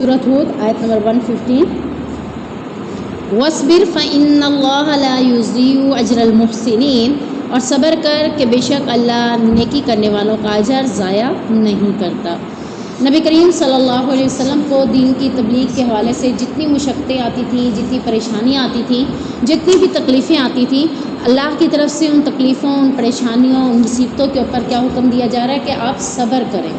سورۃ ہود آیت نمبر 115 وَاصْبِرْ فَإِنَّ اللَّهَ لَا يُضِيعُ أَجْرَ الْمُحْسِنِينَ، اور صبر کر کہ بے شک اللہ نیکی کرنے والوں کا اجر ضائع نہیں کرتا۔ نبی کریم صلی اللہ علیہ وسلم کو دین کی تبلیغ کے حوالے سے جتنی مشقتیں آتی تھیں، جتنی پریشانیاں آتی تھیں، جتنی بھی تکلیفیں آتی تھیں، اللہ کی طرف سے ان تکلیفوں، ان پریشانیوں، ان مصیبتوں کے اوپر کیا حکم دیا جا رہا ہے کہ آپ صبر کریں۔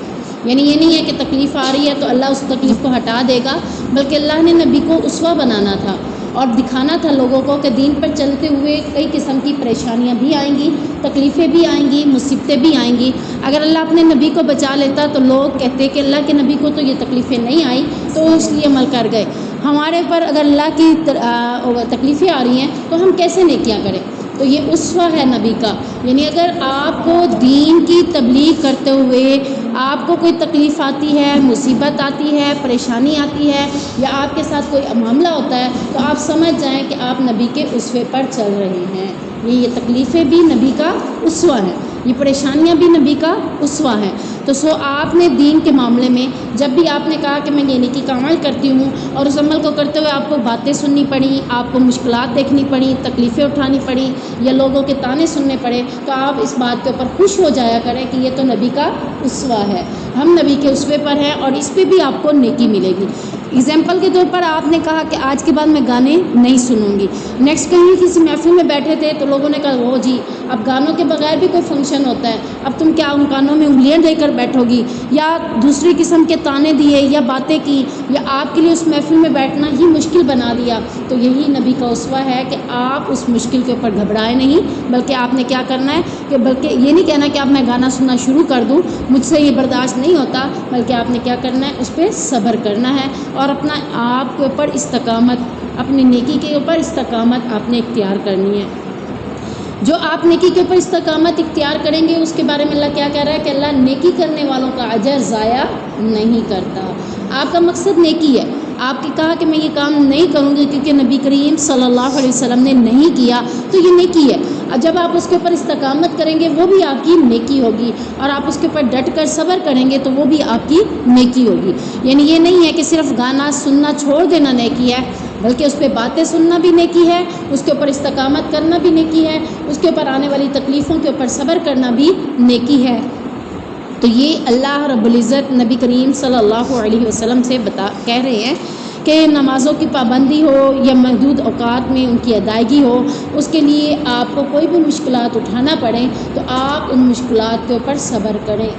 یعنی یہ نہیں ہے کہ تکلیف آ رہی ہے تو اللہ اس تکلیف کو ہٹا دے گا، بلکہ اللہ نے نبی کو اسوہ بنانا تھا اور دکھانا تھا لوگوں کو کہ دین پر چلتے ہوئے کئی قسم کی پریشانیاں بھی آئیں گی، تکلیفیں بھی آئیں گی، مصیبتیں بھی آئیں گی۔ اگر اللہ اپنے نبی کو بچا لیتا تو لوگ کہتے کہ اللہ کے نبی کو تو یہ تکلیفیں نہیں آئیں تو وہ اس لیے عمل کر گئے۔ ہمارے پر اگر اللہ کی تکلیفیں آ رہی ہیں تو ہم کیسے نیکیاں کریں؟ تو یہ اسوہ ہے نبی کا۔ یعنی اگر آپ کو دین کی تبلیغ کرتے ہوئے آپ کو کوئی تکلیف آتی ہے، مصیبت آتی ہے، پریشانی آتی ہے، یا آپ کے ساتھ کوئی معاملہ ہوتا ہے تو آپ سمجھ جائیں کہ آپ نبی کے اسوے پر چل رہے ہیں۔ یہ تکلیفیں بھی نبی کا اسوہ ہیں، یہ پریشانیاں بھی نبی کا اسوہ ہیں۔ تو آپ نے دین کے معاملے میں جب بھی آپ نے کہا کہ میں یہ نیکی کا عمل کرتی ہوں اور اس عمل کو کرتے ہوئے آپ کو باتیں سننی پڑیں، آپ کو مشکلات دیکھنی پڑیں، تکلیفیں اٹھانی پڑیں یا لوگوں کے طعنے سننے پڑے، تو آپ اس بات کے اوپر خوش ہو جایا کریں کہ یہ تو نبی کا اسوہ ہے، ہم نبی کے اسوے پر ہیں اور اس پہ بھی آپ کو نیکی ملے گی۔ ایگزامپل کے طور پر آپ نے کہا کہ آج کے بعد میں گانے نہیں سنوں گی، نیکسٹ کہیں کسی محفل میں بیٹھے تھے تو لوگوں نے کہا وہ جی اب گانوں کے بغیر بھی کوئی فنکشن ہوتا ہے، اب تم کیا ان کانوں میں انگلیاں دے کر بیٹھو گی، یا دوسری قسم کے طعنے دیے یا باتیں کی یا آپ کے لیے اس محفل میں بیٹھنا ہی مشکل بنا دیا۔ تو یہی نبی کا اسوہ ہے کہ آپ اس مشکل کے اوپر گھبرائے نہیں، بلکہ آپ نے کیا کرنا ہے کہ بلکہ یہ نہیں کہنا کہ اب میں گانا سننا شروع کر دوں، مجھ سے یہ برداشت نہیں ہوتا، بلکہ آپ نے کیا کرنا ہے، اس پہ صبر کرنا ہے اور اپنا آپ کے اوپر استقامت، اپنی نیکی کے اوپر استقامت آپ نے اختیار کرنی ہے۔ جو آپ نیکی کے اوپر استقامت اختیار کریں گے اس کے بارے میں اللہ کیا کہہ رہا ہے کہ اللہ نیکی کرنے والوں کا اجر ضائع نہیں کرتا۔ آپ کا مقصد نیکی ہے، آپ نے کہا کہ میں یہ کام نہیں کروں گی کیونکہ نبی کریم صلی اللہ علیہ وسلم نے نہیں کیا، تو یہ نیکی ہے۔ اور جب آپ اس کے اوپر استقامت کریں گے وہ بھی آپ کی نیکی ہوگی، اور آپ اس کے اوپر ڈٹ کر صبر کریں گے تو وہ بھی آپ کی نیکی ہوگی۔ یعنی یہ نہیں ہے کہ صرف گانا سننا چھوڑ دینا نیکی ہے، بلکہ اس پہ باتیں سننا بھی نیکی ہے، اس کے اوپر استقامت کرنا بھی نیکی ہے، اس کے اوپر آنے والی تکلیفوں کے اوپر صبر کرنا بھی نیکی ہے۔ تو یہ اللہ رب العزت نبی کریم صلی اللہ علیہ وسلم سے کہہ رہے ہیں کہ نمازوں کی پابندی ہو یا محدود اوقات میں ان کی ادائیگی ہو، اس کے لیے آپ کو کوئی بھی مشکلات اٹھانا پڑیں تو آپ ان مشکلات کے اوپر صبر کریں۔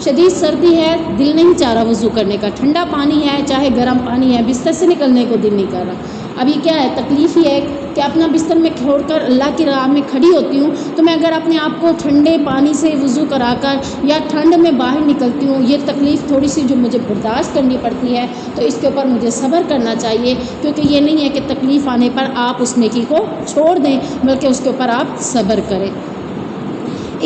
شدید سردی ہے، دل نہیں چاہ رہا وضو کرنے کا، ٹھنڈا پانی ہے چاہے گرم پانی ہے، بستر سے نکلنے کو دل نہیں کر رہا۔ ابھی کیا ہے، تکلیف یہ ہے کہ اپنا بستر میں چھوڑ کر اللہ کی راہ میں کھڑی ہوتی ہوں تو میں اگر اپنے آپ کو ٹھنڈے پانی سے وضو کرا کر یا ٹھنڈ میں باہر نکلتی ہوں، یہ تکلیف تھوڑی سی جو مجھے برداشت کرنی پڑتی ہے، تو اس کے اوپر مجھے صبر کرنا چاہیے، کیونکہ یہ نہیں ہے کہ تکلیف آنے پر آپ اس نیکی کو چھوڑ دیں، بلکہ اس کے اوپر آپ صبر کریں۔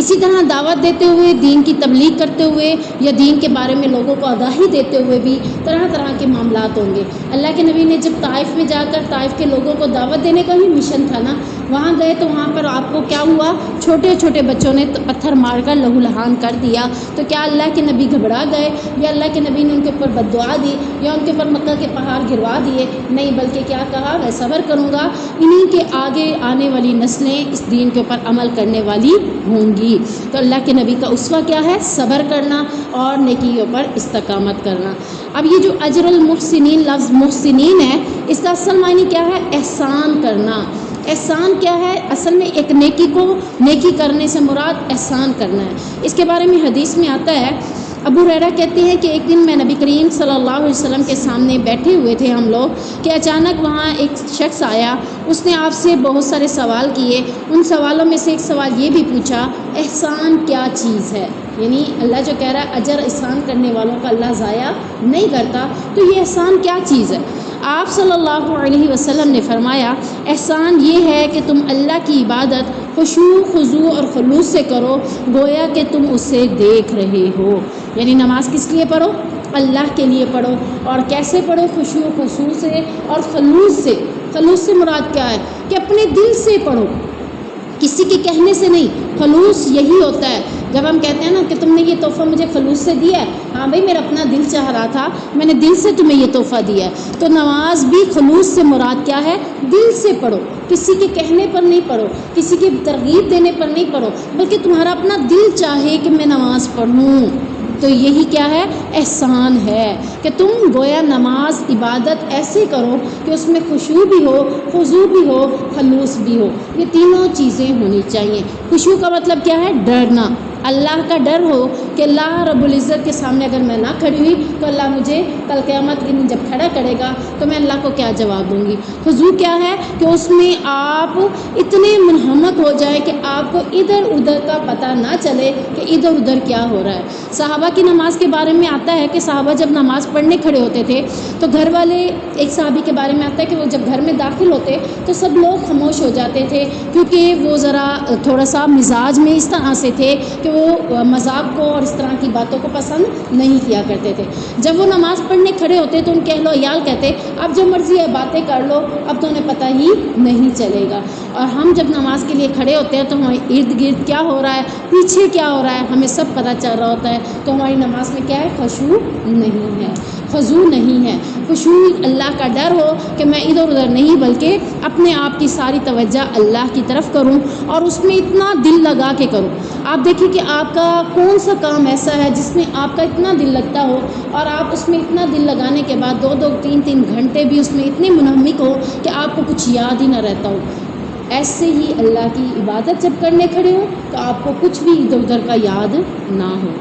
اسی طرح دعوت دیتے ہوئے، دین کی تبلیغ کرتے ہوئے یا دین کے بارے میں لوگوں کو آگاہی دیتے ہوئے بھی طرح طرح کے معاملات ہوں گے۔ اللہ کے نبی نے جب طائف میں جا کر طائف کے لوگوں کو دعوت دینے کا ہی مشن تھا نا، وہاں گئے تو وہاں پر آپ کو کیا ہوا، چھوٹے چھوٹے بچوں نے پتھر مار کر لہو لہان کر دیا۔ تو کیا اللہ کے نبی گھبرا گئے یا اللہ کے نبی نے ان کے اوپر بد دعا دی یا ان کے اوپر مکہ کے پہاڑ گروا دیے؟ نہیں، بلکہ کیا کہا، میں صبر کروں گا، انہی کے آگے آنے والی نسلیں اس دین کے اوپر عمل کرنے والی ہوں گی۔ تو اللہ کے نبی کا اسوہ کیا ہے، صبر کرنا اور نیکی کے اوپر استقامت کرنا۔ اب یہ جو اجر المحسنین، لفظ محسنین ہے، اس کا اصل معنی کیا ہے، احسان کرنا۔ احسان کیا ہے، اصل میں ایک نیکی کرنے سے مراد احسان کرنا ہے۔ اس کے بارے میں حدیث میں آتا ہے، ابو ہریرہ کہتے ہیں کہ ایک دن میں نبی کریم صلی اللہ علیہ وسلم کے سامنے بیٹھے ہوئے تھے ہم لوگ کہ اچانک وہاں ایک شخص آیا، اس نے آپ سے بہت سارے سوال کیے۔ ان سوالوں میں سے ایک سوال یہ بھی پوچھا، احسان کیا چیز ہے؟ یعنی اللہ جو کہہ رہا ہے اجر احسان کرنے والوں کا اللہ ضائع نہیں کرتا، تو یہ احسان کیا چیز ہے؟ آپ صلی اللہ علیہ وسلم نے فرمایا، احسان یہ ہے کہ تم اللہ کی عبادت خشوع، خضوع اور خلوص سے کرو، گویا کہ تم اسے دیکھ رہے ہو۔ یعنی نماز کس لیے پڑھو، اللہ کے لیے پڑھو، اور کیسے پڑھو، خشوع خضوع سے اور خلوص سے۔ خلوص سے مراد کیا ہے کہ اپنے دل سے پڑھو، کسی کے کہنے سے نہیں۔ خلوص یہی ہوتا ہے جب ہم کہتے ہیں نا کہ تم نے یہ تحفہ مجھے خلوص سے دیا ہے، ہاں بھائی میرا اپنا دل چاہ رہا تھا، میں نے دل سے تمہیں یہ تحفہ دیا ہے، تو نماز بھی خلوص سے مراد کیا ہے؟ دل سے پڑھو، کسی کے کہنے پر نہیں پڑھو، کسی کی ترغیب دینے پر نہیں پڑھو، بلکہ تمہارا اپنا دل چاہے کہ میں نماز پڑھوں، تو یہی کیا ہے؟ احسان ہے کہ تم گویا نماز عبادت ایسے کرو کہ اس میں خشوع بھی ہو، خضوع بھی ہو، خلوص بھی ہو، یہ تینوں چیزیں ہونی چاہیے۔ خشوع کا مطلب کیا ہے؟ ڈرنا، اللہ کا ڈر ہو کہ اللہ رب العزت کے سامنے اگر میں نہ کھڑی ہوئی تو اللہ مجھے کل قیامت کے دن جب کھڑا کرے گا تو میں اللہ کو کیا جواب دوں گی۔ خضوع کیا ہے؟ کہ اس میں آپ اتنے منہمک ہو جائیں کہ آپ کو ادھر ادھر کا پتہ نہ چلے کہ ادھر ادھر کیا ہو رہا ہے۔ صحابہ کی نماز کے بارے میں آتا ہے کہ صحابہ جب نماز پڑھنے کھڑے ہوتے تھے تو گھر والے، ایک صحابی کے بارے میں آتا ہے کہ وہ جب گھر میں داخل ہوتے تو سب لوگ خاموش ہو جاتے تھے، کیونکہ وہ ذرا تھوڑا سا مزاج میں اس طرح سے تھے کہ وہ مذاق کو اور اس طرح کی باتوں کو پسند نہیں کیا کرتے تھے۔ جب وہ نماز پڑھنے کھڑے ہوتے تو ان کے اہل و عیال کہتے اب جو مرضی ہے باتیں کر لو، اب تو انہیں پتہ ہی نہیں چلے گا۔ اور ہم جب نماز کے لیے کھڑے ہوتے ہیں تو ہمارے ارد گرد کیا ہو رہا ہے، پیچھے کیا ہو رہا ہے، ہمیں سب پتہ چل رہا ہوتا ہے، تو ہماری نماز میں کیا ہے؟ خشوع نہیں ہے، خضوع نہیں ہے۔ خشوع اللہ کا ڈر ہو کہ میں ادھر ادھر نہیں بلکہ اپنے آپ کی ساری توجہ اللہ کی طرف کروں اور اس میں اتنا دل لگا کے کروں۔ آپ دیکھیں کہ آپ کا کون سا کام ایسا ہے جس میں آپ کا اتنا دل لگتا ہو اور آپ اس میں اتنا دل لگانے کے بعد 2-3 گھنٹے بھی اس میں اتنے منہمک ہو کہ آپ کو کچھ یاد ہی نہ رہتا ہو۔ ایسے ہی اللہ کی عبادت جب کرنے کھڑے ہوں تو آپ کو کچھ بھی ادھر ادھر کا یاد نہ ہو۔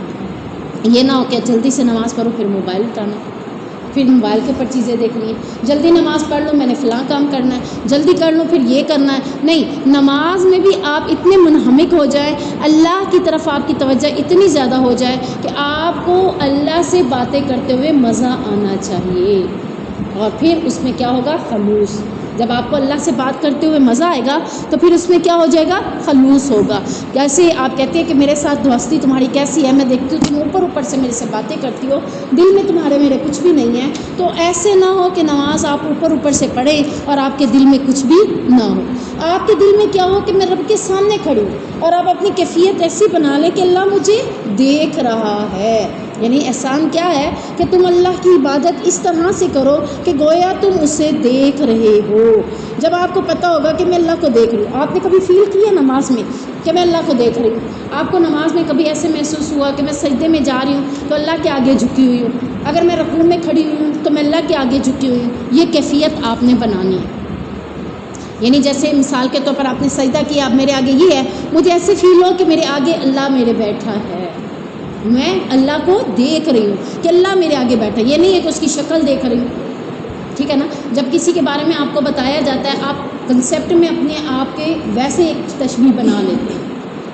یہ نہ ہو کہ جلدی سے نماز پڑھو پھر موبائل اٹھانا، پھر موبائل کے اوپر چیزیں دیکھنی ہے، جلدی نماز پڑھ لو میں نے فلاں کام کرنا ہے، جلدی کر لو پھر یہ کرنا ہے۔ نہیں، نماز میں بھی آپ اتنے منہمک ہو جائیں، اللہ کی طرف آپ کی توجہ اتنی زیادہ ہو جائے کہ آپ کو اللہ سے باتیں کرتے ہوئے مزہ آنا چاہیے، اور پھر اس میں کیا ہوگا؟ خلوص۔ جب آپ کو اللہ سے بات کرتے ہوئے مزہ آئے گا تو پھر اس میں کیا ہو جائے گا؟ خلوص ہوگا۔ جیسے آپ کہتے ہیں کہ میرے ساتھ دوستی تمہاری کیسی ہے، میں دیکھتی ہوں تم اوپر اوپر سے میرے سے باتیں کرتی ہو، دل میں تمہارے میرے کچھ بھی نہیں ہے، تو ایسے نہ ہو کہ نماز آپ اوپر اوپر سے پڑھیں اور آپ کے دل میں کچھ بھی نہ ہو۔ آپ کے دل میں کیا ہو کہ میں رب کے سامنے کھڑی ہوں، اور آپ اپنی کیفیت ایسی بنا لیں کہ اللہ مجھے دیکھ رہا ہے۔ یعنی احسان کیا ہے کہ تم اللہ کی عبادت اس طرح سے کرو کہ گویا تم اسے دیکھ رہے ہو۔ جب آپ کو پتہ ہوگا کہ میں اللہ کو دیکھ رہی ہوں، آپ نے کبھی فیل کیا نماز میں کہ میں اللہ کو دیکھ رہی ہوں؟ آپ کو نماز میں کبھی ایسے محسوس ہوا کہ میں سجدے میں جا رہی ہوں تو اللہ کے آگے جھکی ہوئی ہوں، اگر میں رکوع میں کھڑی ہوئی ہوں تو میں اللہ کے آگے جھکی ہوئی ہوں؟ یہ کیفیت آپ نے بنانی ہے۔ یعنی جیسے مثال کے طور پر آپ نے سجدہ کیا، اب میرے آگے یہ ہے، مجھے ایسے فیل ہو کہ میرے آگے اللہ میرے بیٹھا ہے، میں اللہ کو دیکھ رہی ہوں کہ اللہ میرے آگے بیٹھا ہے، یہ نہیں ہے کہ اس کی شکل دیکھ رہی ہوں۔ ٹھیک ہے نا؟ جب کسی کے بارے میں آپ کو بتایا جاتا ہے آپ کنسیپٹ میں اپنے آپ کے ویسے ایک تشبیہ بنا لیتے ہیں،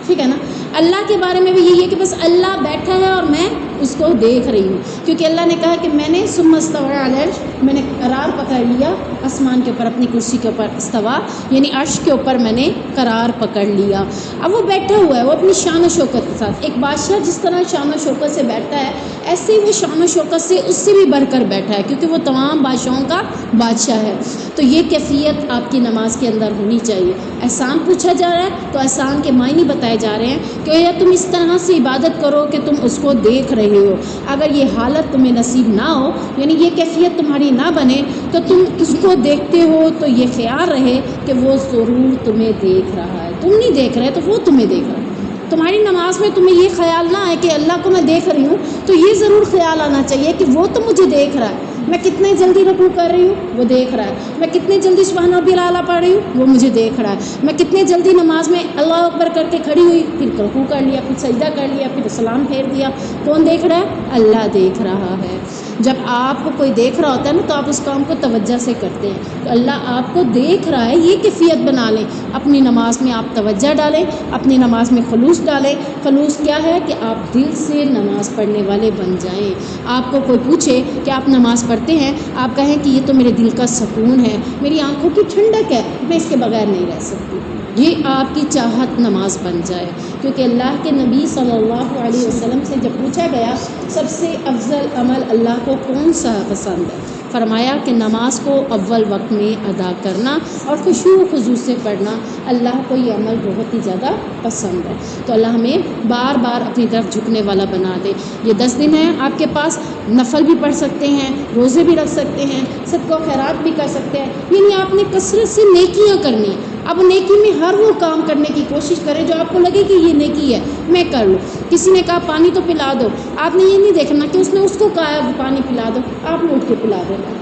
ٹھیک ہے نا؟ اللہ کے بارے میں بھی یہی ہے کہ بس اللہ بیٹھا ہے اور میں اس کو دیکھ رہی ہوں، کیونکہ اللہ نے کہا کہ میں نے ثم استوى علی العرش، میں نے قرار پکڑ لیا آسمان کے اوپر، اپنی کرسی کے اوپر، استوا یعنی عرش کے اوپر میں نے قرار پکڑ لیا۔ اب وہ بیٹھا ہوا ہے، وہ اپنی شان و شوکت کے ساتھ، ایک بادشاہ جس طرح شان و شوکت سے بیٹھتا ہے ایسے ہی وہ شان و شوکت سے اس سے بھی بڑھ کر بیٹھا ہے، کیونکہ وہ تمام بادشاہوں کا بادشاہ ہے۔ تو یہ کیفیت آپ کی نماز کے اندر ہونی چاہیے۔ احسان پوچھا جا رہا ہے تو احسان کے معنی بتائے جا رہے ہیں کہ یا تم اس طرح سے عبادت کرو کہ تم اس کو دیکھ رہے ہو۔ اگر یہ حالت تمہیں نصیب نہ ہو، یعنی یہ کیفیت تمہاری نہ بنے، تو تم اس کو دیکھتے ہو تو یہ خیال رہے کہ وہ ضرور تمہیں دیکھ رہا ہے، تم نہیں دیکھ رہے تو وہ تمہیں دیکھ رہا ہے۔ تمہاری نماز میں تمہیں یہ خیال نہ آئے کہ اللہ کو میں دیکھ رہی ہوں، تو یہ ضرور خیال آنا چاہیے کہ وہ تو مجھے دیکھ رہا ہے، میں کتنے جلدی رکوع کر رہی ہوں وہ دیکھ رہا ہے، میں کتنے جلدی سبحان ربی الاعلیٰ پڑھ رہی ہوں وہ مجھے دیکھ رہا ہے، میں کتنے جلدی نماز میں اللہ اکبر کر کے کھڑی ہوئی، پھر رکوع کر لیا، پھر سجدہ کر لیا، پھر سلام پھیر دیا، کون دیکھ رہا ہے؟ اللہ دیکھ رہا ہے۔ جب آپ کو کوئی دیکھ رہا ہوتا ہے نا تو آپ اس کام کو توجہ سے کرتے ہیں، تو اللہ آپ کو دیکھ رہا ہے، یہ کیفیت بنا لیں۔ اپنی نماز میں آپ توجہ ڈالیں، اپنی نماز میں خلوص ڈالیں۔ خلوص کیا ہے کہ آپ دل سے نماز پڑھنے والے بن جائیں۔ آپ کو کوئی پوچھے کہ آپ نماز پڑھتے ہیں، آپ کہیں کہ یہ تو میرے دل کا سکون ہے، میری آنکھوں کی ٹھنڈک ہے، میں اس کے بغیر نہیں رہ سکتی، یہ آپ کی چاہت نماز بن جائے۔ کیونکہ اللہ کے نبی صلی اللہ علیہ وسلم سے جب پوچھا گیا سب سے افضل عمل اللہ کو کون سا پسند ہے، فرمایا کہ نماز کو اول وقت میں ادا کرنا اور خشوع و خضوع سے پڑھنا اللہ کو یہ عمل بہت ہی زیادہ پسند ہے۔ تو اللہ ہمیں بار بار اپنی طرف جھکنے والا بنا دے۔ یہ 10 دن ہیں آپ کے پاس، نفل بھی پڑھ سکتے ہیں، روزے بھی رکھ سکتے ہیں، صدقہ و خیرات بھی کر سکتے ہیں، یعنی آپ نے کثرت سے نیکیاں کرنی۔ اب نیکی میں ہر وہ کام کرنے کی کوشش کریں جو آپ کو لگے کہ یہ نیکی ہے، میں کر لوں۔ کسی نے کہا پانی تو پلا دو، آپ نے یہ نہیں دیکھنا کہ اس نے اس کو کہا ہے پانی پلا دو، آپ نے اٹھ کے پلا دینا۔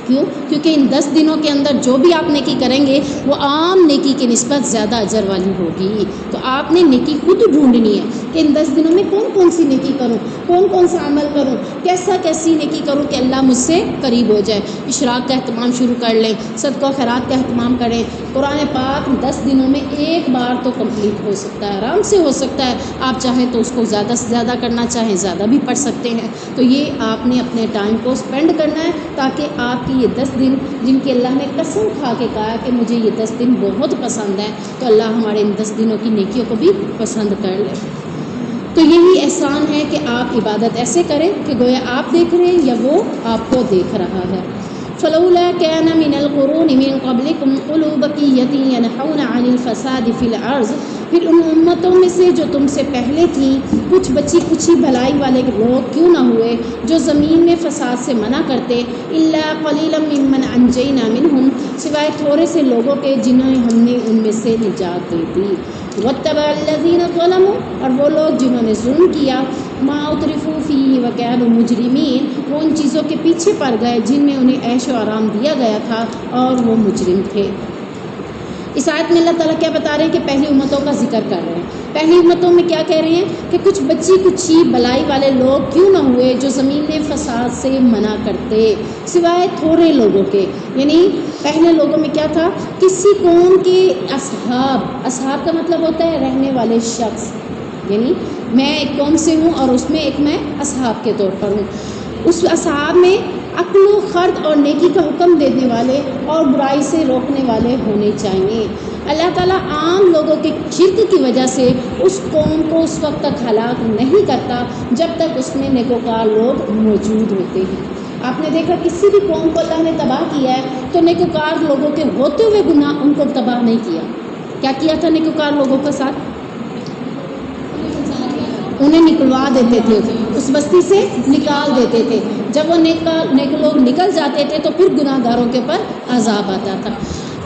کیوں؟ کیونکہ ان 10 دنوں کے اندر جو بھی آپ نیکی کریں گے وہ عام نیکی کی نسبت زیادہ اجر والی ہوگی۔ تو آپ نے نیکی خود ڈھونڈنی ہے کہ ان 10 دنوں میں کون سی نیکی کروں، کون سا عمل کروں، کیسی نیکی کروں کہ اللہ مجھ سے قریب ہو جائے۔ اشراق کا اہتمام شروع کر لیں، صدقہ و خیرات کا اہتمام کریں۔ قرآن پاک 10 دنوں میں ایک بار تو کمپلیٹ ہو سکتا ہے، آرام سے ہو سکتا ہے۔ آپ چاہیں تو اس کو زیادہ سے زیادہ کرنا چاہیں زیادہ بھی پڑھ سکتے ہیں۔ تو یہ آپ نے اپنے ٹائم کو اسپینڈ کرنا ہے تاکہ آپ کی یہ 10 دن جن کی اللہ نے قسم کھا کے کہا کہ مجھے یہ 10 دن بہت پسند ہیں، تو اللہ ہمارے ان 10 دنوں کی نیکیوں کو بھی پسند کر لے۔ تو یہی احسان ہے کہ آپ عبادت ایسے کریں کہ گویا آپ دیکھ رہے ہیں یا وہ آپ کو دیکھ رہا ہے۔ فلولا كان من القرون من قبلكم اولو بقية ينهون عن الفساد في الارض، پھر ان امتوں میں سے جو تم سے پہلے تھیں کچھ بچی کچھی بھلائی والے لوگ کیوں نہ ہوئے جو زمین میں فساد سے منع کرتے، الا قليلا ممن انجينا منهم، سوائے تھوڑے سے لوگوں کے جنہیں ہم نے ان میں سے نجات دے دی۔ واتبع الذين ظلموا، اور وہ لوگ جنہوں نے ظلم کیا، ما اترفوا فيه وكانوا مجرمين، وہ ان چیزوں کے پیچھے پڑ گئے جن میں انہیں عیش و آرام دیا گیا تھا اور وہ مجرم تھے۔ اس آیت میں اللہ تعالیٰ کیا بتا رہے ہیں کہ پہلی امتوں کا ذکر کر رہے ہیں۔ پہلی امتوں میں کیا کہہ رہے ہیں کہ کچھ بچی کچھی بلائی والے لوگ کیوں نہ ہوئے جو زمین میں فساد سے منع کرتے، سوائے تھوڑے لوگوں کے۔ یعنی پہلے لوگوں میں کیا تھا، کسی قوم کے اصحاب کا مطلب ہوتا ہے رہنے والے شخص، یعنی میں ایک قوم سے ہوں اور اس میں ایک میں اصحاب کے طور پر ہوں۔ اس اصحاب میں عقل و خرد اور نیکی کا حکم دینے والے اور برائی سے روکنے والے ہونے چاہیے۔ اللہ تعالیٰ عام لوگوں کے شرک کی وجہ سے اس قوم کو اس وقت تک ہلاک نہیں کرتا جب تک اس میں نیکوکار لوگ موجود ہوتے ہیں۔ آپ نے دیکھا کسی بھی قوم کو اللہ نے تباہ کیا ہے تو نیکوکار لوگوں کے ہوتے ہوئے گناہ ان کو تباہ نہیں کیا۔ کیا کیا تھا نیکوکار لوگوں کے ساتھ؟ انہیں نکلوا دیتے تھے، اس بستی سے نکال دیتے تھے۔ جب وہ نیک لوگ نکل جاتے تھے تو پھر گناہ گاروں کے پر عذاب آتا تھا۔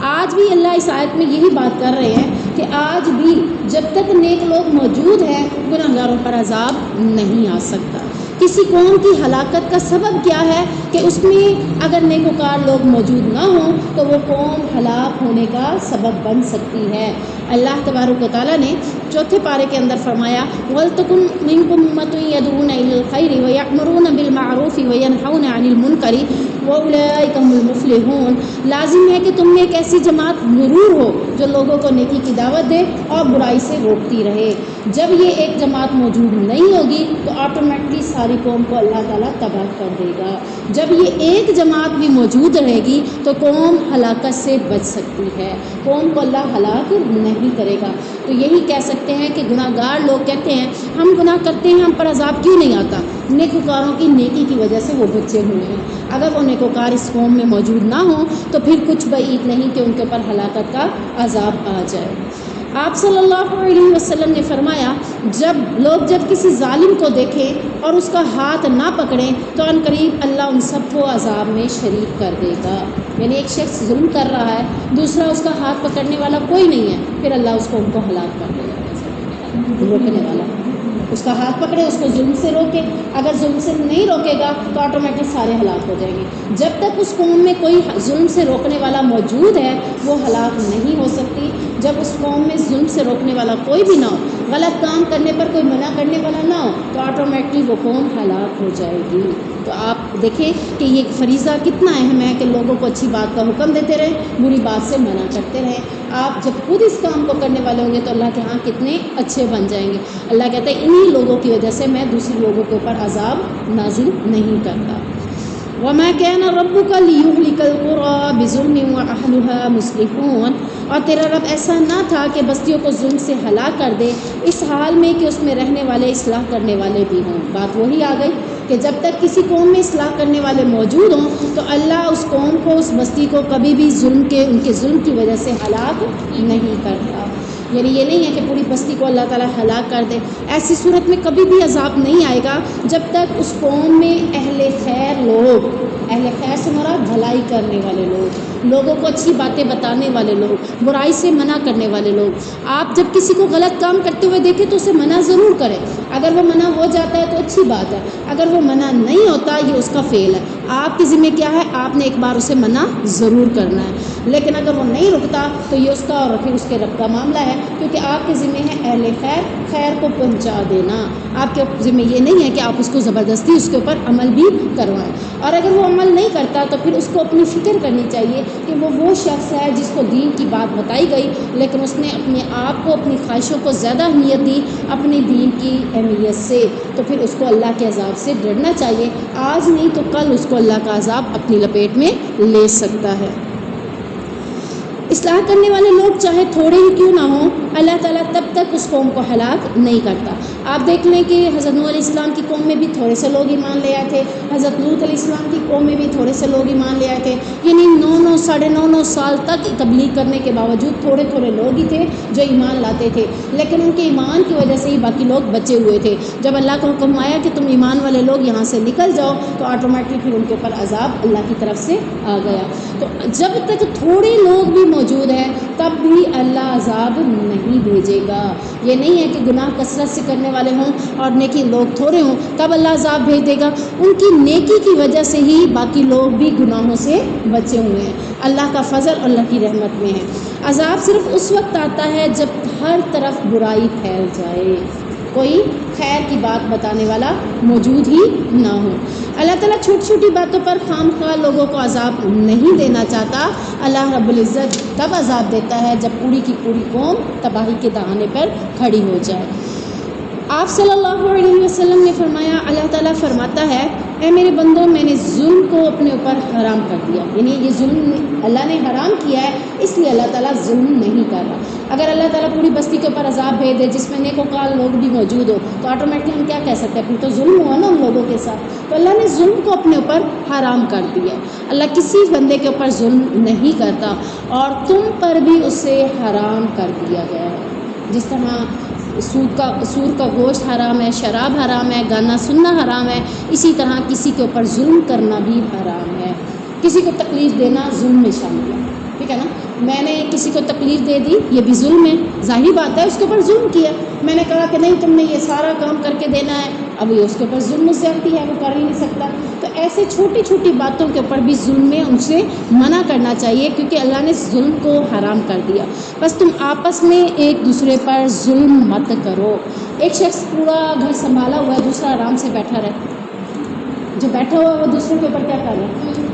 آج بھی اللہ اس آیت میں یہی بات کر رہے ہیں کہ آج بھی جب تک نیک لوگ موجود ہیں گناہ گاروں پر عذاب نہیں آ سکتا۔ کسی قوم کی ہلاکت کا سبب کیا ہے کہ اس میں اگر نیکوکار لوگ موجود نہ ہوں تو وہ قوم ہلاک ہونے کا سبب بن سکتی ہے۔ اللہ تبارک و تعالیٰ نے چوتھے پارے کے اندر فرمایا وَلْتَكُن مِّنكُمْ أُمَّةٌ يَدْعُونَ إِلَى الْخَيْرِ وَيَأْمُرُونَ بِالْمَعْرُوفِ وَيَنْهَوْنَ عَنِ الْمُنكَرِ وَأُولَٰئِكَ هُمُ الْمُفْلِحُونَ، لازم ہے کہ تم میں ایک ایسی جماعت ضرور ہو جو لوگوں کو نیکی کی دعوت دے اور برائی سے روکتی رہے۔ جب یہ ایک جماعت موجود نہیں ہوگی تو آٹومیٹکلی ساری قوم کو اللہ تعالیٰ تباہ کر دے گا۔ جب یہ ایک جماعت بھی موجود رہے گی تو قوم ہلاکت سے بچ سکتی ہے، قوم کو اللہ ہلاک نہیں کرے گا۔ تو یہی کہہ سکتے ہیں کہ گناہ گار لوگ کہتے ہیں ہم گناہ کرتے ہیں، ہم پر عذاب کیوں نہیں آتا؟ نیکوکاروں کی نیکی کی وجہ سے وہ بچے ہوئے ہیں۔ اگر وہ نیکوکار اس قوم میں موجود نہ ہوں تو پھر کچھ بعید نہیں کہ ان کے اوپر ہلاکت کا عذاب آ جائے۔ آپ صلی اللہ علیہ وسلم نے فرمایا جب کسی ظالم کو دیکھیں اور اس کا ہاتھ نہ پکڑیں تو ان قریب اللہ ان سب کو عذاب میں شریک کر دے گا۔ یعنی ایک شخص ظلم کر رہا ہے، دوسرا اس کا ہاتھ پکڑنے والا کوئی نہیں ہے، پھر اللہ اس کو ان کو ہلاک کر دے گا۔ روکنے والا اس کا ہاتھ پکڑے، اس کو ظلم سے روکے، اگر ظلم سے نہیں روکے گا تو آٹومیٹک سارے ہلاک ہو جائیں گے۔ جب تک اس قوم میں کوئی ظلم سے روکنے والا موجود ہے وہ ہلاک نہیں ہو سکتی۔ جب اس قوم میں ظلم سے روکنے والا کوئی بھی نہ ہو، غلط کام کرنے پر کوئی منع کرنے والا نہ ہو تو آٹومیٹکلی وہ قوم ہلاک ہو جائے گی۔ تو آپ دیکھیں کہ یہ فریضہ کتنا اہم ہے کہ لوگوں کو اچھی بات کا حکم دیتے رہیں، بری بات سے منع کرتے رہیں۔ آپ جب خود اس کام کو کرنے والے ہوں گے تو اللہ کے ہاں کتنے اچھے بن جائیں گے۔ اللہ کہتا ہے انہی لوگوں کی وجہ سے میں دوسرے لوگوں کے اوپر عذاب نازل نہیں کرتا۔ وَمَا كَانَ رَبُّكَ لِيُهْلِكَ الْقُرَىٰ بِظُلْمٍ وَأَهْلُهَا مُصْلِحُونَ، اور تیرا رب ایسا نہ تھا کہ بستیوں کو ظلم سے ہلاک کر دے اس حال میں کہ اس میں رہنے والے اصلاح کرنے والے بھی ہوں۔ بات وہی آ گئی کہ جب تک کسی قوم میں اصلاح کرنے والے موجود ہوں تو اللہ اس قوم کو، اس بستی کو کبھی بھی ان کے ظلم کی وجہ سے ہلاک نہیں کرتا۔ یعنی یہ نہیں ہے کہ پوری بستی کو اللہ تعالیٰ ہلاک کر دے، ایسی صورت میں کبھی بھی عذاب نہیں آئے گا جب تک اس قوم میں اہل خیر لوگ، اہل خیر سے مراد بھلائی کرنے والے لوگ، لوگوں کو اچھی باتیں بتانے والے لوگ، برائی سے منع کرنے والے لوگ۔ آپ جب کسی کو غلط کام کرتے ہوئے دیکھیں تو اسے منع ضرور کریں، اگر وہ منع ہو جاتا ہے تو اچھی بات ہے، اگر وہ منع نہیں ہوتا یہ اس کا فعل ہے، آپ کی ذمہ کیا ہے، آپ نے ایک بار اسے منع ضرور کرنا ہے، لیکن اگر وہ نہیں رکتا تو یہ اس کا اور پھر اس کے رب کا معاملہ ہے، کیونکہ آپ کے ذمہ ہے اہل خیر کو پہنچا دینا، آپ کے ذمہ یہ نہیں ہے کہ آپ اس کو زبردستی اس کے اوپر عمل بھی کروائیں، اور اگر وہ عمل نہیں کرتا تو پھر اس کو اپنی فکر کرنی چاہیے کہ وہ شخص ہے جس کو دین کی بات بتائی گئی لیکن اس نے اپنے آپ کو، اپنی خواہشوں کو زیادہ اہمیت دی اپنی دین کی اہمیت سے، تو پھر اس کو اللہ کے عذاب سے ڈرنا چاہیے، آج نہیں تو کل اس کو اللہ کا عذاب اپنی لپیٹ میں لے سکتا ہے۔ اصلاح کرنے والے لوگ چاہے تھوڑے ہی کیوں نہ ہوں، اللہ تعالیٰ تب تک اس قوم کو ہلاک نہیں کرتا۔ آپ دیکھ لیں کہ حضرت نوح علیہ السلام کی قوم میں بھی تھوڑے سے لوگ ایمان لے آئے تھے، حضرت لوط علیہ السلام کی قوم میں بھی تھوڑے سے لوگ ایمان لے آئے تھے، یعنی 9 سال تک تبلیغ کرنے کے باوجود تھوڑے لوگ ہی تھے جو ایمان لاتے تھے، لیکن ان کے ایمان کی وجہ سے ہی باقی لوگ بچے ہوئے تھے۔ جب اللہ کا حکم آیا کہ تم ایمان والے لوگ یہاں سے نکل جاؤ تو آٹومیٹکلی پھر ان کے اوپر عذاب اللہ کی طرف سے آ گیا۔ تو جب تک تھوڑے لوگ بھی موجود ہیں تب بھی اللہ عذاب نہیں بھیجے گا، یہ نہیں ہے کہ گناہ کثرت سے کرنے والے ہوں اور نیکی لوگ تھوڑے ہوں تب اللہ عذاب بھیج دے گا، ان کی نیکی کی وجہ سے ہی باقی لوگ بھی گناہوں سے بچے ہوئے ہیں، اللہ کا فضل اور اللہ کی رحمت میں ہے۔ عذاب صرف اس وقت آتا ہے جب ہر طرف برائی پھیل جائے، کوئی خیر کی بات بتانے والا موجود ہی نہ ہو۔ اللہ تعالیٰ چھوٹی چھوٹی باتوں پر خام خواہ لوگوں کو عذاب نہیں دینا چاہتا، اللہ رب العزت تب عذاب دیتا ہے جب پوری کی پوری قوم تباہی کے دہانے پر کھڑی ہو جائے۔ آپ صلی اللہ علیہ وسلم نے فرمایا، اللہ تعالیٰ فرماتا ہے، اے میرے بندوں میں نے ظلم کو اپنے اوپر حرام کر دیا، یعنی یہ ظلم اللہ نے حرام کیا ہے اس لیے اللہ تعالیٰ ظلم نہیں کر رہا۔ اگر اللہ تعالیٰ پوری بستی کے اوپر عذاب بھیج دے جس میں نیکوکار لوگ بھی موجود ہو تو آٹومیٹکلی ہم کیا کہہ سکتے ہیں، پھر تو ظلم ہوا نا ان لوگوں کے ساتھ، تو اللہ نے ظلم کو اپنے اوپر حرام کر دیا ہے۔ اللہ کسی بندے کے اوپر ظلم نہیں کرتا اور تم پر بھی اسے حرام کر دیا گیا ہے، جس طرح سور کا گوشت حرام ہے، شراب حرام ہے، گانا سننا حرام ہے، اسی طرح کسی کے اوپر ظلم کرنا بھی حرام ہے، کسی کو تکلیف دینا ظلم میں شامل ہے، ٹھیک ہے نا، میں نے کسی کو تکلیف دے دی یہ بھی ظلم ہے، ظاہری بات ہے اس کے اوپر ظلم کیا، میں نے کہا کہ نہیں تم نے یہ سارا کام کر کے دینا ہے، اب یہ اس کے اوپر ظلم زیادتی ہے، وہ کر ہی نہیں سکتا، تو ایسے چھوٹی چھوٹی باتوں کے اوپر بھی ظلم میں ان سے منع کرنا چاہیے کیونکہ اللہ نے ظلم کو حرام کر دیا۔ بس تم آپس میں ایک دوسرے پر ظلم مت کرو۔ ایک شخص پورا گھر سنبھالا ہوا ہے، دوسرا آرام سے بیٹھا رہے، جو بیٹھا ہوا ہے وہ دوسرے کے اوپر کیا کر رہا ہے،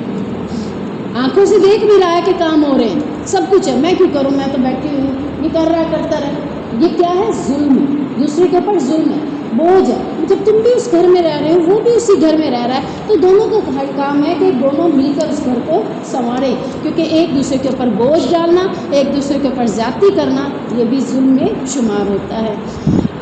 آنکھوں سے دیکھ بھی رہا ہے کہ کام ہو رہے ہیں، سب کچھ ہے، میں کیوں کروں، میں تو بیٹھی ہوں، یہ کر رہا ہے کرتا رہے، یہ کیا ہے، ظلم ہے، دوسرے کے اوپر ظلم ہے، بوجھ ہے۔ جب تم بھی اس گھر میں رہ رہے ہو وہ بھی اسی گھر میں رہ رہا ہے تو دونوں کا کام ہے کہ دونوں مل کر اس گھر کو سنواریں، کیونکہ ایک دوسرے کے اوپر بوجھ ڈالنا، ایک دوسرے کے اوپر زیادتی کرنا یہ بھی ظلم میں شمار ہوتا ہے۔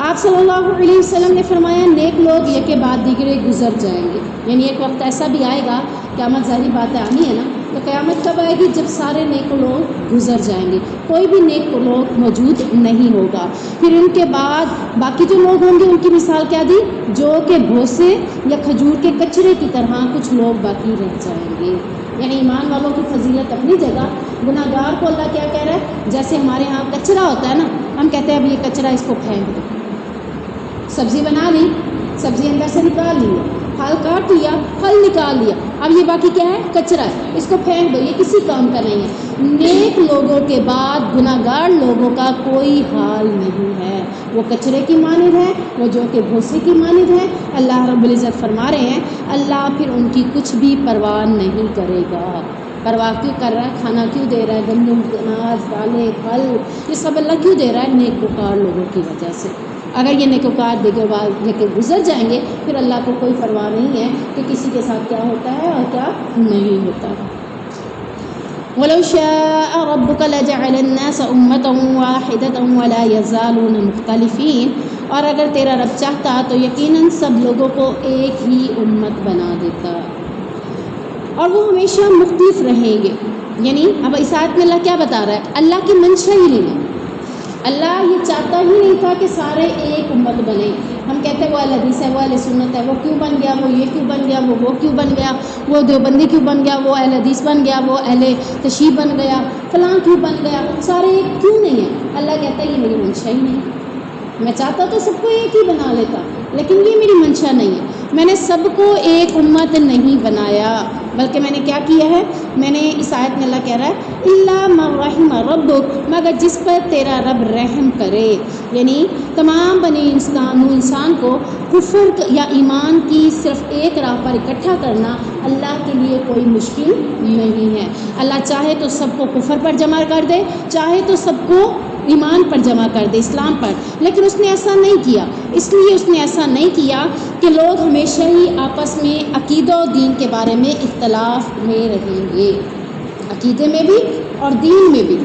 آپ صلی اللہ علیہ وسلم نے فرمایا، نیک لوگ یک کے بعد دیگرے گزر جائیں گے، یعنی ایک وقت ایسا بھی آئے گا، قیامت ظاہری بات ہے آنی ہے نا، تو قیامت کب آئے گی، جب سارے نیک لوگ گزر جائیں گے، کوئی بھی نیک لوگ موجود نہیں ہوگا، پھر ان کے بعد باقی جو لوگ ہوں گے ان کی مثال کیا دی، جو کہ بھوسے یا کھجور کے کچرے کی طرح کچھ لوگ باقی رہ جائیں گے، یعنی ایمان والوں کی فضیلت اپنی جگہ، گناہ گار کو اللہ کیا کہہ رہا ہے، جیسے ہمارے ہاں کچرا ہوتا ہے نا، ہم کہتے ہیں اب یہ کچرا اس کو پھینک دو، سبزی بنا لی، سبزی اندر سے نکال لی، پھل کاٹ لیا، پھل نکال لیا، اب یہ باقی کیا ہے، کچرا ہے، اس کو پھینک دو، یہ کسی کام کا نہیں ہے۔ نیک لوگوں کے بعد گناہ گار لوگوں کا کوئی حال نہیں ہے، وہ کچرے کی مانند ہے، وہ جو کہ بھوسے کی مانند ہے۔ اللہ رب العزت فرما رہے ہیں، اللہ پھر ان کی کچھ بھی پرواہ نہیں کرے گا۔ پرواہ کیوں کر رہا ہے، کھانا کیوں دے رہا ہے، گندم اناج دالیں پھل، یہ سب اللہ کیوں دے رہا ہے، نیکوکار لوگوں کی وجہ سے۔ اگر یہ نیکوکار دیگر بعد لے کے گزر جائیں گے پھر اللہ کو کوئی پرواہ نہیں ہے کہ کسی کے ساتھ کیا ہوتا ہے اور کیا نہیں ہوتا۔ وَلَوْ شَاءَ رَبُّكَ لَجَعَلَ النَّاسَ أُمَّةً وَاحِدَةً وَلَا يَزَالُونَ مُخْتَلِفِينَ اور اگر تیرا رب چاہتا تو یقیناً سب لوگوں کو ایک ہی امت بنا دیتا اور وہ ہمیشہ مختلف رہیں گے. یعنی اب اس آیت میں اللہ کیا بتا رہا ہے؟ اللہ کی منشا ہی نہیں ہے. اللہ یہ چاہتا ہی نہیں تھا کہ سارے ایک امت بنے. ہم کہتے ہیں وہ اہل حدیث ہے، وہ اہل سنت ہے، وہ کیوں بن گیا، وہ یہ کیوں بن گیا، وہ کیوں بن گیا، وہ دیوبندی کیوں بن گیا، وہ اہل حدیث بن گیا، وہ اہل تشیع بن گیا، فلاں کیوں بن گیا، سارے ایک کیوں نہیں ہیں؟ اللہ کہتا ہے یہ میری منشا ہی نہیں ہے. میں چاہتا تو سب کو ایک ہی بنا لیتا، لیکن یہ میری منشا نہیں ہے. میں نے سب کو ایک امت نہیں بنایا، بلکہ میں نے کیا کیا ہے؟ میں نے اس آیت میں اللہ کہہ رہا ہے الا من رحم ربک، مگر جس پر تیرا رب رحم کرے. یعنی تمام بنی انسان کو کفر یا ایمان کی صرف ایک راہ پر اکٹھا کرنا اللہ کے لیے کوئی مشکل نہیں ہے. اللہ چاہے تو سب کو کفر پر جمع کر دے، چاہے تو سب کو ایمان پر جمع کر دے، اسلام پر، لیکن اس نے ایسا نہیں کیا. اس لیے اس نے ایسا نہیں کیا کہ لوگ ہمیشہ ہی آپس میں عقیدہ و دین کے بارے میں اختلاف میں رہیں گے، عقیدے میں بھی اور دین میں بھی.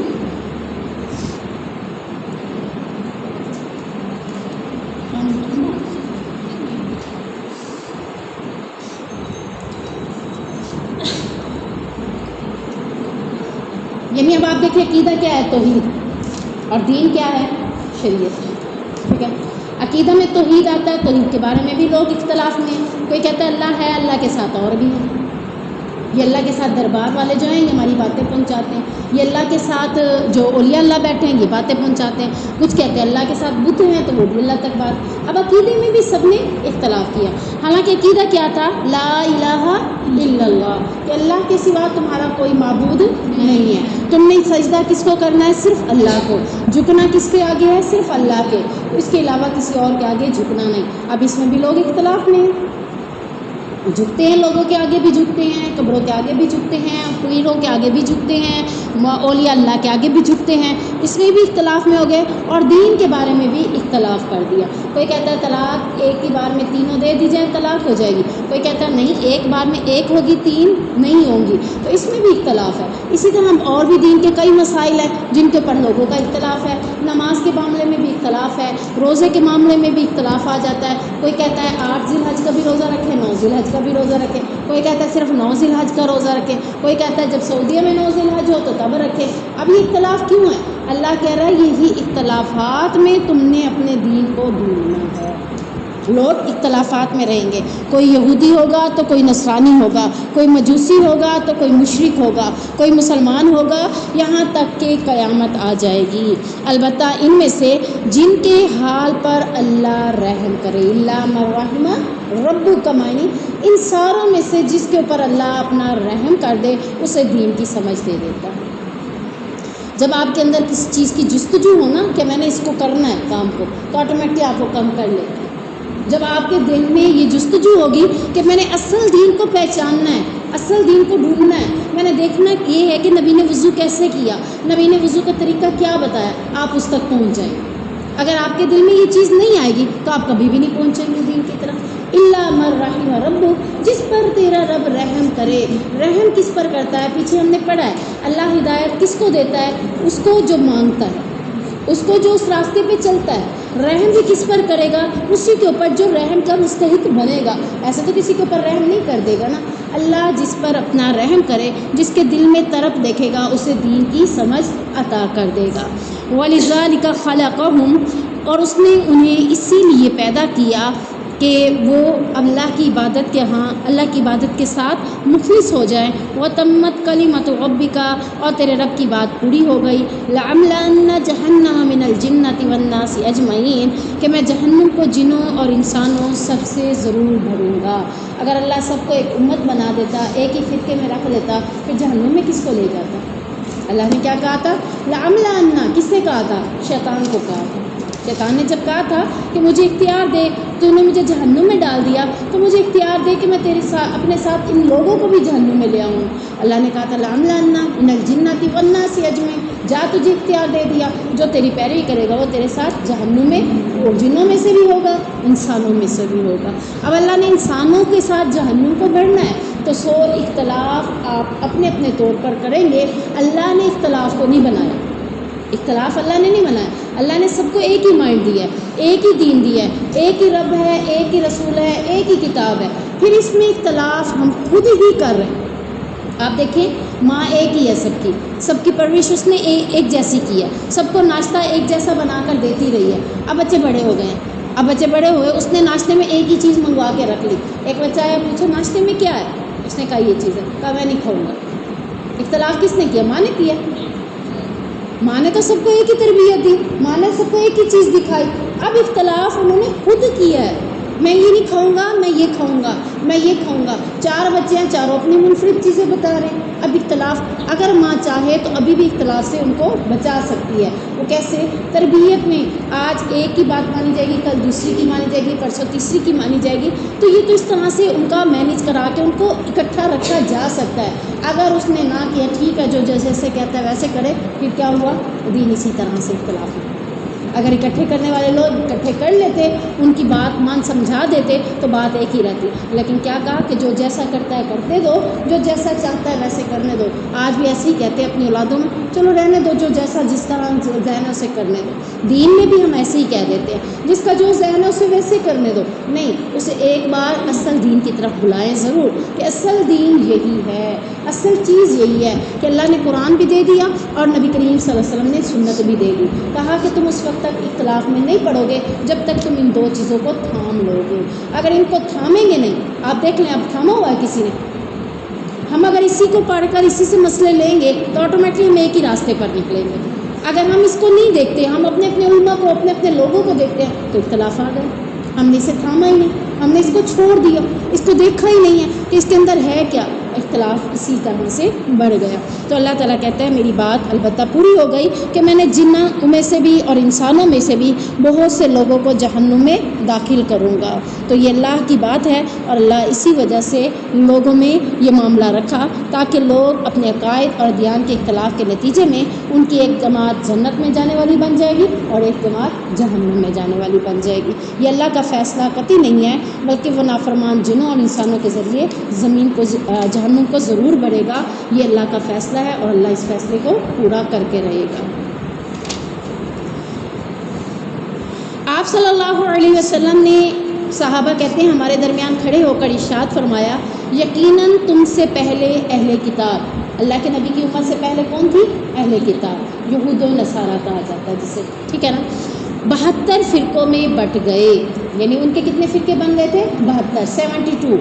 یعنی اب آپ دیکھیں عقیدہ کیا ہے؟ توحید، اور دین کیا ہے؟ شریعت. ٹھیک ہے، عقیدہ میں توحید آتا ہے، توحید کے بارے میں بھی لوگ اختلاف میں ہیں. کوئی کہتا ہے اللہ ہے، اللہ کے ساتھ اور بھی ہے. یہ اللہ کے ساتھ دربار والے جو ہیں یہ ہماری باتیں پہنچاتے ہیں. یہ اللہ کے ساتھ جو اولیاء اللہ بیٹھے ہیں یہ باتیں پہنچاتے ہیں. کچھ کہتے ہیں اللہ کے ساتھ بت ہیں تو وہ بھی اللہ تک بات. اب عقیدے میں بھی سب نے اختلاف کیا. حالانکہ عقیدہ کیا تھا؟ لا الہ الا اللہ، کہ اللہ کے سوا تمہارا کوئی معبود نہیں ہے. تم نے سجدہ کس کو کرنا ہے؟ صرف اللہ کو. جھکنا کس کے آگے ہے؟ صرف اللہ کے. اس کے علاوہ کسی اور کے آگے جھکنا نہیں. اب اس میں بھی لوگ اختلاف میں ہیں، جھکتے ہیں، لوگوں کے آگے بھی جھکتے ہیں، قبروں کے آگے بھی جھکتے ہیں، پیروں کے آگے بھی جھکتے ہیں، اولیاء اللہ کے آگے بھی جھکتے ہیں. اس میں بھی اختلاف میں ہو گئے. اور دین کے بارے میں بھی اختلاف کر دیا. کوئی کہتا ہے طلاق ایک ہی بار میں تینوں دے دی جائیں طلاق ہو جائے گی. کوئی کہتا ہے نہیں، ایک بار میں ایک ہوگی، تین نہیں ہوں گی. تو اس میں بھی اختلاف ہے. اسی طرح ہم اور بھی دین کے کئی مسائل ہیں جن کے اوپر لوگوں کا اختلاف ہے. نماز کے معاملے میں بھی اختلاف ہے، روزے کے معاملے میں بھی اختلاف آ جاتا ہے. کوئی کہتا ہے 8 ذی الحج کا بھی روزہ رکھے، 9 ذی الحج کا بھی روزہ رکھے. کوئی کہتا ہے صرف 9 ذی الحج کا روزہ رکھے. کوئی کہتا ہے جب سعودیہ میں 9 ذی الحج ہو تو تب رکھے. اب یہ اختلاف کیوں ہے؟ اللہ کہہ رہا ہے یہی اختلافات میں تم نے اپنے دین کو ڈھونڈنا ہے. لوگ اختلافات میں رہیں گے. کوئی یہودی ہوگا تو کوئی نصرانی ہوگا، کوئی مجوسی ہوگا تو کوئی مشرک ہوگا، کوئی مسلمان ہوگا، یہاں تک کہ قیامت آ جائے گی. البتہ ان میں سے جن کے حال پر اللہ رحم کرے، اللہ من رحم رب کمائنی، ان ساروں میں سے جس کے اوپر اللہ اپنا رحم کر دے اسے دین کی سمجھ دے دیتا ہے. جب آپ کے اندر کسی چیز کی جستجو ہو نا کہ میں نے اس کو کرنا ہے کام کو، تو آٹومیٹکلی آپ وہ کام کر لیتے ہیں. جب آپ کے دل میں یہ جستجو ہوگی کہ میں نے اصل دین کو پہچاننا ہے، اصل دین کو ڈھونڈنا ہے، میں نے دیکھنا یہ ہے کہ نبی نے وضو کیسے کیا، نبی نے وضو کا طریقہ کیا بتایا، آپ اس تک پہنچ جائیں. اگر آپ کے دل میں یہ چیز نہیں آئے گی تو آپ کبھی بھی نہیں پہنچیں گے دین کی طرف. الا من رحم ربک، جس پر تیرا رب رحم کرے. رحم کس پر کرتا ہے؟ پیچھے ہم نے پڑھا ہے اللہ ہدایت کس کو دیتا ہے؟ اس کو جو مانگتا ہے، اس کو جو اس راستے پہ چلتا ہے. رحم بھی کس پر کرے گا؟ اسی کے اوپر جو رحم کا مستحق بنے گا. ایسے تو کسی کے اوپر رحم نہیں کر دے گا نا. اللہ جس پر اپنا رحم کرے، جس کے دل میں طرف دیکھے گا، اسے دین کی سمجھ عطا کر دے گا. وَلِذَلِكَ خَلَقَهُمْ، اور اس نے انہیں اسی لیے پیدا کیا کہ وہ اللہ کی عبادت کے اللہ کی عبادت کے ساتھ مخلص ہو جائیں. وَتَمَّتْ كَلِمَةُ رَبِّكَ، اور تیرے رب کی بات پوری ہو گئی. لَأَمْلَأَنَّ جَهَنَّمَ مِنَ الْجِنَّةِ وَالنَّاسِ أَجْمَعِينَ، کہ میں جہنم کو جنوں اور انسانوں سب سے ضرور بھروں گا. اگر اللہ سب کو ایک امت بنا دیتا، ایک ہی فرقے میں رکھ لیتا، پھر جہنم میں کس کو لے جاتا؟ اللہ نے کیا کہا تھا؟ لَأَمْلَأَنَّ، کس سے کہا تھا؟ شیطان کو کہا تھا. شیطان نے جب کہا تھا کہ مجھے اختیار دے، تو نے مجھے جہنم میں ڈال دیا، تو مجھے اختیار دے کہ میں تیرے ساتھ اپنے ساتھ ان لوگوں کو بھی جہنم میں لے آؤں. اللہ نے کہا تھا لَأَمْلَأَنَّ مِنَ الْجِنَّةِ وَالنَّاسِ أَجْمَعِينَ، جا تجھے اختیار دے دیا، جو تیری پیروی کرے گا وہ تیرے ساتھ جہنم میں، وہ جنوں میں سے بھی ہوگا، انسانوں میں سے بھی ہوگا. اب اللہ نے انسانوں کے ساتھ جہنم کو بھرنا ہے تو اختلاف آپ اپنے اپنے طور پر کریں گے. اللہ نے اختلاف کو نہیں بنایا. اختلاف اللہ نے نہیں بنایا، اللہ نے سب کو ایک ہی مائنڈ دیا ہے، ایک ہی دین دیا ہے، ایک ہی رب ہے، ایک ہی رسول ہے، ایک ہی کتاب ہے، پھر اس میں اختلاف ہم خود ہی کر رہے ہیں۔ آپ دیکھیں ماں ایک ہی ہے سب کی پرورش اس نے ایک جیسی کی ہے، سب کو ناشتہ ایک جیسا بنا کر دیتی رہی ہے۔ اب بچے بڑے ہو گئے ہیں، اس نے ناشتے میں ایک ہی چیز منگوا کے رکھ لی۔ ایک بچہ آیا پوچھا ناشتے میں کیا ہے، اس نے کہا یہ چیز ہے، کہا میں نہیں کھاؤں گا۔ اختلاف کس نے کیا؟ ماں نے کیا۔ ماں نے تو سب کو ایک ہی تربیت دی، ماں نے سب کو ایک ہی چیز دکھائی، اب اختلاف انہوں نے خود کیا ہے۔ میں یہ نہیں کھاؤں گا، میں یہ کھاؤں گا، میں یہ کھاؤں گا۔ 4 بچے ہیں، چاروں اپنی منفرد چیزیں بتا رہے ہیں۔ اب اختلاف اگر ماں چاہے تو ابھی بھی اختلاف سے ان کو بچا سکتی ہے۔ وہ کیسے؟ تربیت میں آج ایک کی بات مانی جائے گی، کل دوسری کی مانی جائے گی، پرسوں تیسری کی مانی جائے گی، تو یہ تو اس طرح سے ان کا مینیج کرا کے ان کو اکٹھا رکھا جا سکتا ہے۔ اگر اس نے نہ کیا ٹھیک ہے جو جیسے کہتا ہے ویسے کرے، پھر کیا ہوا؟ دین اسی طرح سے اختلاف ہوا۔ اگر اکٹھے کرنے والے لوگ اکٹھے کر لیتے، ان کی بات مان سمجھا دیتے تو بات ایک ہی رہتی، لیکن کیا کہا کہ جو جیسا کرتا ہے کرتے دو، جو جیسا چاہتا ہے ویسے کرنے دو۔ آج بھی ایسے ہی کہتے ہیں اپنی اولادوں میں، چلو رہنے دو، جو جیسا جس طرح ذہن ہے اسے کرنے دو۔ دین میں بھی ہم ایسے ہی کہہ دیتے ہیں، جس کا جو ذہن ہے اسے ویسے کرنے دو، نہیں، اسے ایک بار اصل دین کی طرف بلائیں ضرور کہ اصل دین یہی ہے، اصل چیز یہی ہے کہ اللہ نے قرآن بھی دے دیا اور نبی کریم صلی اللہ علیہ وسلم نے سنت بھی دے دی۔ کہا کہ تم اس وقت تک اختلاف میں نہیں پڑو گے جب تک تم ان 2 چیزوں کو تھام لو گے۔ اگر ان کو تھامیں گے نہیں، آپ دیکھ لیں اب تھاما ہوا ہے کسی نے؟ ہم اگر اسی کو پڑھ کر اسی سے مسئلے لیں گے تو آٹومیٹکلی ہم ایک ہی راستے پر نکلیں گے۔ اگر ہم اس کو نہیں دیکھتے، ہم اپنے علماء کو، اپنے لوگوں کو دیکھتے ہیں تو اختلاف آ گئے۔ ہم نے اسے تھاما ہی نہیں، ہم نے اس کو چھوڑ دیا، اس کو دیکھا ہی نہیں ہے کہ اس کے اندر ہے کیا، اختلاف اسی طرح سے بڑھ گیا۔ تو اللہ تعالیٰ کہتا ہے میری بات البتہ پوری ہو گئی کہ میں نے جنوں میں سے بھی اور انسانوں میں سے بھی بہت سے لوگوں کو جہنم میں داخل کروں گا۔ تو یہ اللہ کی بات ہے، اور اللہ اسی وجہ سے لوگوں میں یہ معاملہ رکھا تاکہ لوگ اپنے عقائد اور ادیان کے اختلاف کے نتیجے میں ان کی ایک جماعت جنت میں جانے والی بن جائے گی اور ایک جماعت جہنم میں جانے والی بن جائے گی۔ یہ اللہ کا فیصلہ قطعی نہیں ہے، بلکہ وہ نافرمان جنوں اور انسانوں کے ذریعے زمین کو جہنم کو ضرور بڑھے گا۔ یہ اللہ کا فیصلہ ہے اور اللہ اس فیصلے کو پورا کر کے رہے گا۔ آپ صلی اللہ علیہ وسلم نے، صحابہ کہتے ہیں ہمارے درمیان کھڑے ہو کر ارشاد فرمایا، یقیناً تم سے پہلے اہل کتاب، اللہ کے نبی کی امت سے پہلے کون تھی؟ اہل کتاب، یہود و نصارہ کہا جاتا ہے جسے، ٹھیک ہے نا، 72 فرقوں میں بٹ گئے، یعنی ان کے کتنے فرقے بن گئے تھے؟ 72، 72۔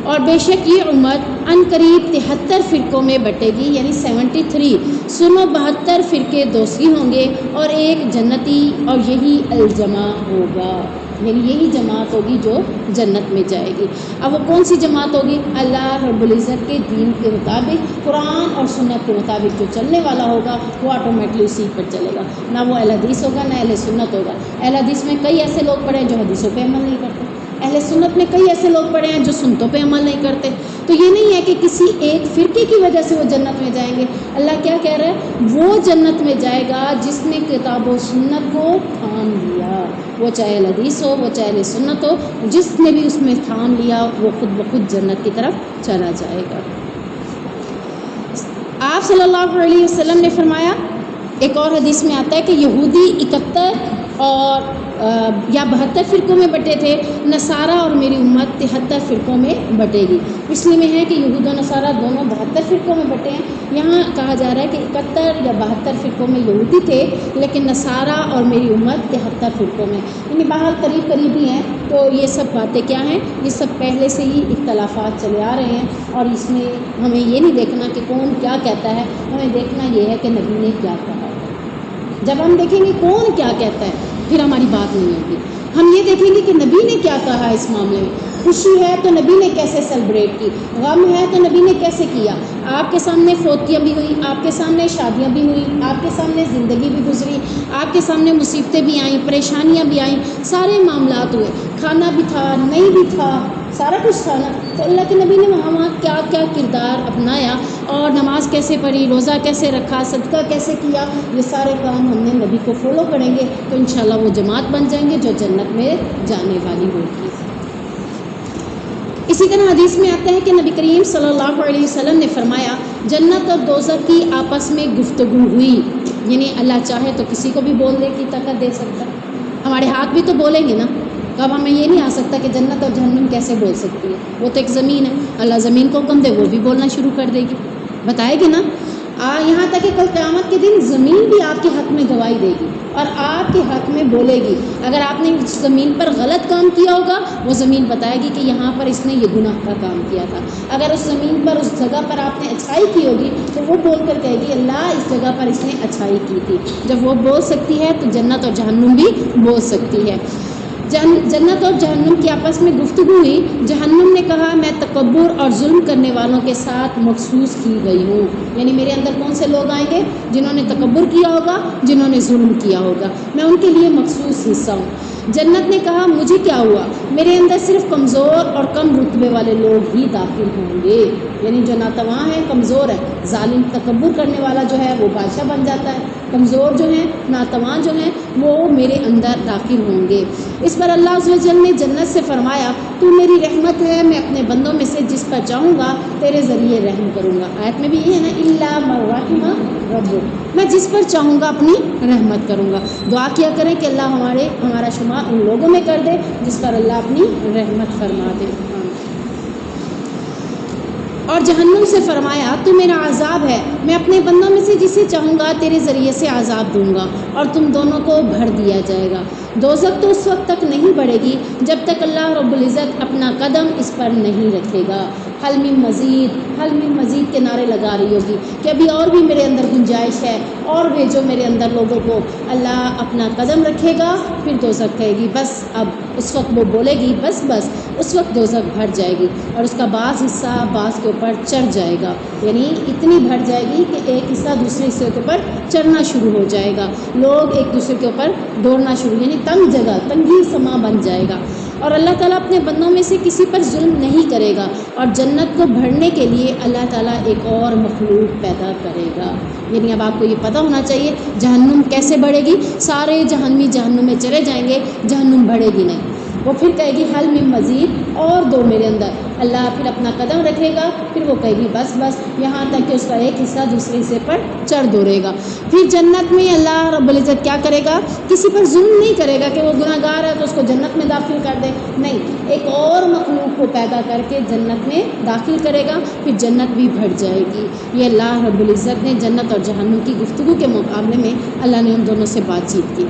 اور بے شک یہ امت ان قریب 73 فرقوں میں بٹے گی، یعنی 73۔ سنو 72 فرقے دوسری ہوں گے اور ایک جنتی، اور یہی الجماع ہوگا، یعنی یہی جماعت ہوگی جو جنت میں جائے گی۔ اب وہ کون سی جماعت ہوگی؟ اللہ رب العزت کے دین کے مطابق، قرآن اور سنت کے مطابق جو چلنے والا ہوگا وہ آٹومیٹلی اسی پر چلے گا، نہ وہ اہل حدیث ہوگا نہ اہل سنت ہوگا۔ اہل حدیث میں کئی ایسے لوگ پڑے ہیں جو حدیثوں پہ عمل نہیں کرتے، اہل سنت میں کئی ایسے لوگ پڑے ہیں جو سنتوں پہ عمل نہیں کرتے۔ تو یہ نہیں ہے کہ کسی ایک فرقے کی وجہ سے وہ جنت میں جائیں گے۔ اللہ کیا کہہ رہا ہے؟ وہ جنت میں جائے گا جس نے کتاب و سنت کو تھام لیا، وہ چاہے اہل حدیث ہو، وہ چاہے اہل سنت ہو، جس نے بھی اس میں تھام لیا وہ خود بخود جنت کی طرف چلا جائے گا۔ آپ صلی اللہ علیہ وسلم نے فرمایا، ایک اور حدیث میں آتا ہے کہ یہودی 71 اور یا 72 فرقوں میں بٹے تھے، نصارہ اور میری امت 73 فرقوں میں بٹے گی۔ اس لیے میں ہے کہ یہود و نصارہ دونوں 72 فرقوں میں بٹے ہیں۔ یہاں کہا جا رہا ہے کہ 71 یا 72 فرقوں میں یہودی تھے، لیکن نصارہ اور میری امت 73 فرقوں میں، یعنی باہر قریب قریب ہی ہیں۔ تو یہ سب باتیں کیا ہیں؟ یہ سب پہلے سے ہی اختلافات چلے آ رہے ہیں، اور اس میں ہمیں یہ نہیں دیکھنا کہ کون کیا کہتا ہے، ہمیں دیکھنا یہ ہے کہ نبی نے کیا کہا ہے۔ جب ہم دیکھیں گے کون کیا کہتا ہے پھر ہماری بات نہیں ہوگی، ہم یہ دیکھیں گے کہ نبی نے کیا کہا اس معاملے میں۔ خوشی ہے تو نبی نے کیسے سیلیبریٹ کی، غم ہے تو نبی نے کیسے کیا۔ آپ کے سامنے فوتیاں بھی ہوئی، آپ کے سامنے شادیاں بھی ہوئیں، آپ کے سامنے زندگی بھی گزری، آپ کے سامنے مصیبتیں بھی آئیں، پریشانیاں بھی آئیں، سارے معاملات ہوئے، کھانا بھی تھا، نہیں بھی تھا، سارا کچھ تھا نا۔ تو اللہ کے نبی نے وہاں کیا کیا کردار اپنایا، اور نماز کیسے پڑھی، روزہ کیسے رکھا، صدقہ کیسے کیا، یہ سارے کام ہم نے نبی کو فالو کریں گے تو انشاءاللہ وہ جماعت بن جائیں گے جو جنت میں جانے والی ہوگی۔ اسی طرح حدیث میں آتا ہے کہ نبی کریم صلی اللہ علیہ وسلم نے فرمایا، جنت اور دوزخ کی آپس میں گفتگو ہوئی، یعنی اللہ چاہے تو کسی کو بھی بولنے کی طاقت دے سکتا ہے. ہمارے ہاتھ بھی تو بولیں گے نا. تو اب ہمیں یہ نہیں آ سکتا کہ جنت اور جہنم کیسے بول سکتی ہے. وہ تو ایک زمین ہے، اللہ زمین کو حکم دے وہ بھی بولنا شروع کر دے گی، بتائے گی نا. یہاں تک کہ کل قیامت کے دن زمین بھی آپ کے حق میں گواہی دے گی اور آپ کے حق میں بولے گی. اگر آپ نے اس زمین پر غلط کام کیا ہوگا وہ زمین بتائے گی کہ یہاں پر اس نے یہ گناہ کا کام کیا تھا. اگر اس زمین پر اس جگہ پر آپ نے اچھائی کی ہوگی تو وہ بول کر کہے گی اللہ اس جگہ پر اس نے اچھائی کی تھی. جب وہ بول سکتی ہے تو جنت اور جہنم بھی بول سکتی ہے. جنت اور جہنم کی آپس میں گفتگو ہوئی. جہنم نے کہا میں تکبر اور ظلم کرنے والوں کے ساتھ مخصوص کی گئی ہوں. یعنی میرے اندر کون سے لوگ آئیں گے؟ جنہوں نے تکبر کیا ہوگا، جنہوں نے ظلم کیا ہوگا، میں ان کے لیے مخصوص حصہ ہوں. جنت نے کہا مجھے کیا ہوا، میرے اندر صرف کمزور اور کم رتبے والے لوگ ہی داخل ہوں گے. یعنی جو ناتواں ہے، کمزور ہے، ظالم تکبر کرنے والا جو ہے وہ بادشاہ بن جاتا ہے. کمزور جو ہیں، ناتواں جو ہیں وہ میرے اندر داخل ہوں گے. اس پر اللہ عز و جل نے جنت سے فرمایا تو میری رحمت ہے، میں اپنے بندوں میں سے جس پر چاہوں گا تیرے ذریعے رحم کروں گا. آیت میں بھی یہ ہے نا الا من رحم ربک، میں جس پر چاہوں گا اپنی رحمت کروں گا. دعا کیا کریں کہ اللہ ہمارا شمار ان لوگوں میں کر دے جس پر اللہ اپنی رحمت فرما دے. اور جہنم سے فرمایا تو میرا عذاب ہے، میں اپنے بندوں میں سے جسے چاہوں گا تیرے ذریعے سے عذاب دوں گا اور تم دونوں کو بھر دیا جائے گا. دوزخ تو اس وقت تک نہیں بڑھے گی جب تک اللہ رب العزت اپنا قدم اس پر نہیں رکھے گا. حل من مزید، حل من مزید کے نعرے لگا رہی ہوگی کہ ابھی اور بھی میرے اندر گنجائش ہے، اور بھیجو میرے اندر لوگوں کو. اللہ اپنا قدم رکھے گا، پھر دوزخ کہے گی بس. اب اس وقت وہ بولے گی بس بس، اس وقت دوزخ بھر جائے گی اور اس کا بعض حصہ بعض کے اوپر چڑھ جائے گا. یعنی اتنی بھر جائے گی کہ ایک حصہ دوسرے حصے کے اوپر چڑھنا شروع ہو جائے گا. لوگ ایک دوسرے کے اوپر دوڑنا شروع، یعنی تنگ جگہ، تنگی سما بن جائے گا. اور اللہ تعالیٰ اپنے بندوں میں سے کسی پر ظلم نہیں کرے گا. اور جنت کو بھرنے کے لیے اللہ تعالیٰ ایک اور مخلوق پیدا کرے گا. یعنی اب آپ کو یہ پتہ ہونا چاہیے جہنم کیسے بڑھے گی. سارے جہنمی جہنم میں چلے جائیں گے، جہنم بڑھے گی نہیں. وہ پھر کہے گی حل من مزید، اور دو میرے اندر. اللہ پھر اپنا قدم رکھے گا، پھر وہ کہے گی بس بس، یہاں تک کہ اس کا ایک حصہ دوسرے حصے پر چڑھ دوڑے گا. پھر جنت میں اللہ رب العزت کیا کرے گا؟ کسی پر ظلم نہیں کرے گا کہ وہ گناہ گار ہے تو اس کو جنت میں داخل کر دے. نہیں، ایک اور مخلوق کو پیدا کر کے جنت میں داخل کرے گا، پھر جنت بھی بھر جائے گی. یہ اللہ رب العزت نے جنت اور جہنم کی گفتگو کے مقابلے میں اللہ نے ان دونوں سے بات چیت کی.